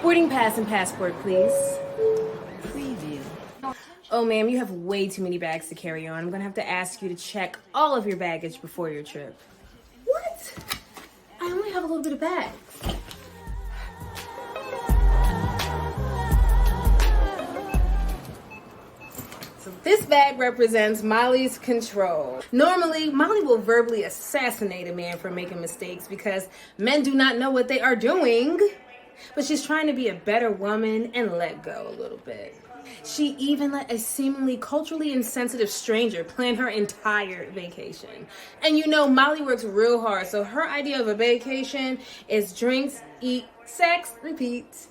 Boarding pass and passport, please. Preview. Oh, ma'am, you have way too many bags to carry on. I'm gonna have to ask you to check all of your baggage before your trip. What? I only have a little bit of bags. So this bag represents Molly's control. Normally, Molly will verbally assassinate a man for making mistakes because men do not know what they are doing. But she's trying to be a better woman and let go a little bit. She even let a seemingly culturally insensitive stranger plan her entire vacation. And you know, Molly works real hard, so her idea of a vacation is drinks, eat, sex, repeat.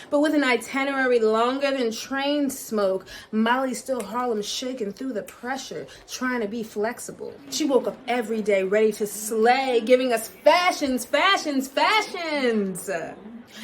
But with an itinerary longer than train smoke, Molly's still Harlem shaking through the pressure, trying to be flexible. She woke up every day ready to slay, giving us fashions.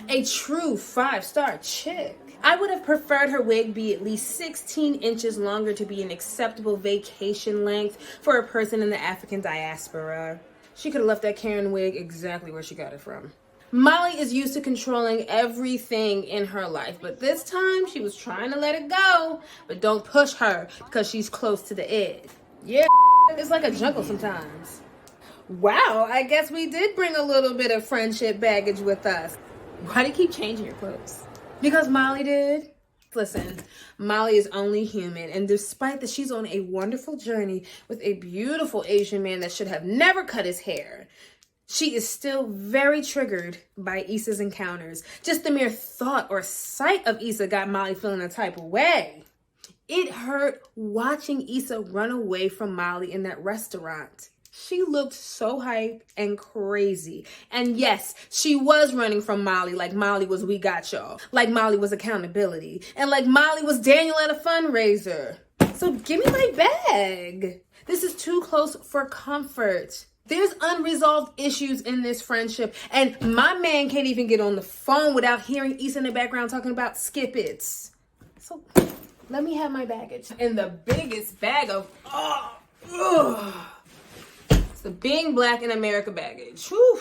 A true 5-star chick. I would have preferred her wig be at least 16 inches longer to be an acceptable vacation length for a person in the African diaspora. She could have left that Karen wig exactly where she got it from. Molly is used to controlling everything in her life, but this time she was trying to let it go. But don't push her because she's close to the edge. Yeah, it's like a jungle sometimes. Wow, I guess we did bring a little bit of friendship baggage with us. Why do you keep changing your clothes? Because Molly did. Listen, Molly is only human, and despite that she's on a wonderful journey with a beautiful Asian man that should have never cut his hair, she is still very triggered by Issa's encounters. Just the mere thought or sight of Issa got Molly feeling a type of way. It hurt watching Issa run away from Molly in that restaurant. She looked so hype and crazy. And yes, she was running from Molly like Molly was We Got Y'all. Like Molly was accountability. And like Molly was Daniel at a fundraiser. So give me my bag. This is too close for comfort. There's unresolved issues in this friendship. And my man can't even get on the phone without hearing Issa in the background talking about skip it's. So let me have my baggage. And the biggest bag of, the Being Black in America baggage. Whew.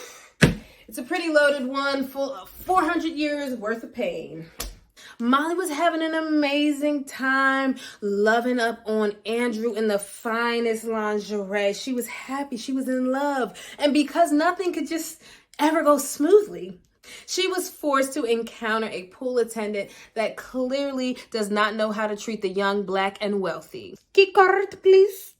It's a pretty loaded one full of 400 years worth of pain. Molly was having an amazing time loving up on Andrew in the finest lingerie. She was happy. She was in love. And because nothing could just ever go smoothly, she was forced to encounter a pool attendant that clearly does not know how to treat the young, black, and wealthy. Key card, please.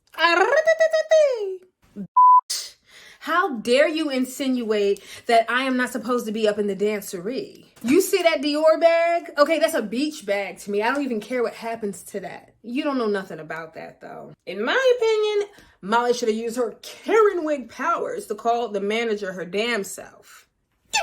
How dare you insinuate that I am not supposed to be up in the dancery? You see that Dior bag? Okay, that's a beach bag to me. I don't even care what happens to that. You don't know nothing about that, though. In my opinion, Molly should have used her Karen wig powers to call the manager her damn self.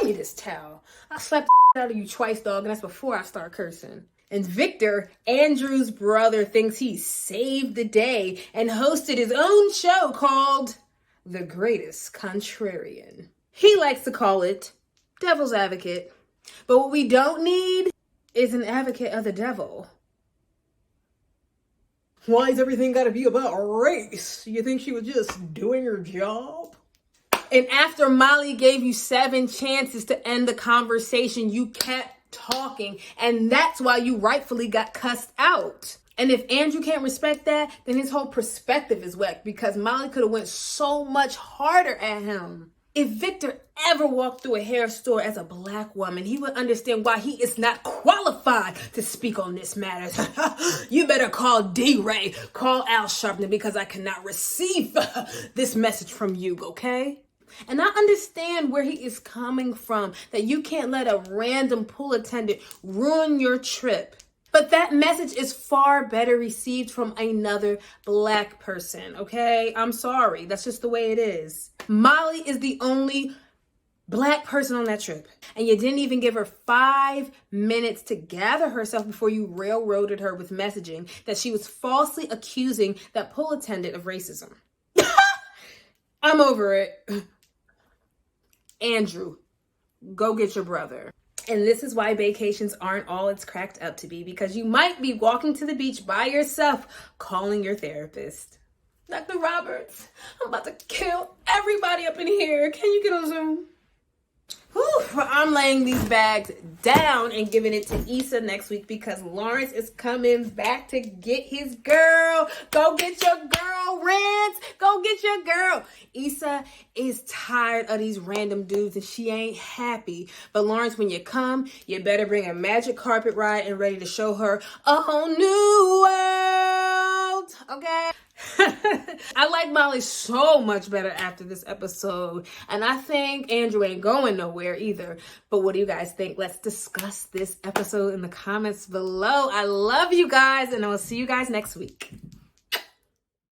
Give me this towel. I'll slap the out of you twice, dog, and that's before I start cursing. And Victor, Andrew's brother, thinks he saved the day and hosted his own show called The Greatest Contrarian. He likes to call it Devil's Advocate. But what we don't need is an advocate of the devil. Why is everything got to be about race? You think she was just doing her job? And after Molly gave you 7 chances to end the conversation, you kept talking. And that's why you rightfully got cussed out. And if Andrew can't respect that, then his whole perspective is whacked because Molly could have went so much harder at him. If Victor ever walked through a hair store as a black woman, he would understand why he is not qualified to speak on this matter. You better call D-Ray, call Al Sharpton, because I cannot receive this message from you, okay? And I understand where he is coming from, that you can't let a random pool attendant ruin your trip. But that message is far better received from another black person, okay? I'm sorry. That's just the way it is. Molly is the only black person on that trip. And you didn't even give her 5 minutes to gather herself before you railroaded her with messaging that she was falsely accusing that pool attendant of racism. I'm over it. Andrew, go get your brother. And this is why vacations aren't all it's cracked up to be, because you might be walking to the beach by yourself, calling your therapist. Dr. Roberts, I'm about to kill everybody up in here. Can you get on Zoom? Whew, well, I'm laying these bags down and giving it to Issa next week because Lawrence is coming back to get his girl. Go get your girl, Rance. Go get your girl. Issa is tired of these random dudes and she ain't happy. But Lawrence, when you come, you better bring a magic carpet ride and ready to show her a whole new world. Okay? I like Molly so much better after this episode. And I think Andrew ain't going nowhere either. But what do you guys think? Let's discuss this episode in the comments below. I love you guys and I will see you guys next week.